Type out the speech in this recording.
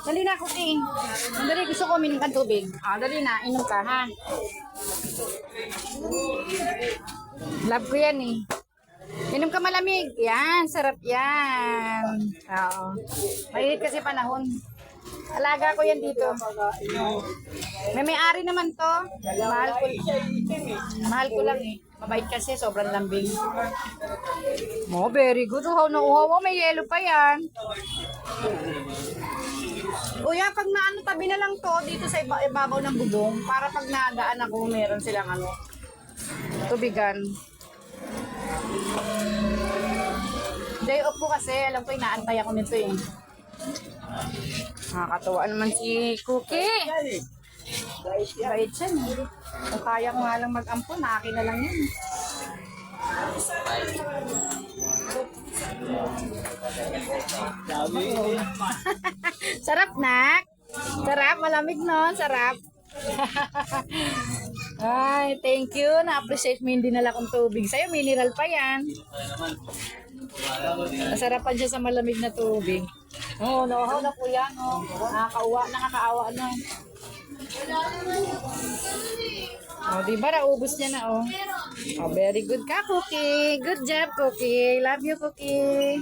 Dali na, Cookie. Dali, gusto ko uminom ka tubig. Ah, dali na, inom ka, ha? Love ko yan, eh. Inom ka malamig. Yan, sarap yan. Oo. Mainit kasi panahon. Alaga ko yan dito. May-ari naman to. Mahal ko lang eh. Mabait kasi, sobrang lambing. Oh, very good. Uhaw na uhaw. Oh, may yelo pa yan. Kuya, pag naano, tabi na lang to dito sa ibabaw ng bubong para pag nagaan ako, meron silang ano, tubigan. Day off ko kasi, alam ko inaantay ako nito eh. Nakakatuwa naman si Cookie. Bait siya eh. Kung kaya ko nga lang mag-ampon, akin na lang yun. Sarap nak. Sarap, malamig no, sarap. Ay, thank you. Na-appreciate mo yung dinala kong tubig. Sa'yo, mineral pa yan. Masarapan siya sa malamig na tubig. Oo, no, na po yan. Oh. Nakakaawa na. Oh, di ba naubos niya na oh. Oh, very good ka, Cookie. Good job, Cookie. Love you, Cookie.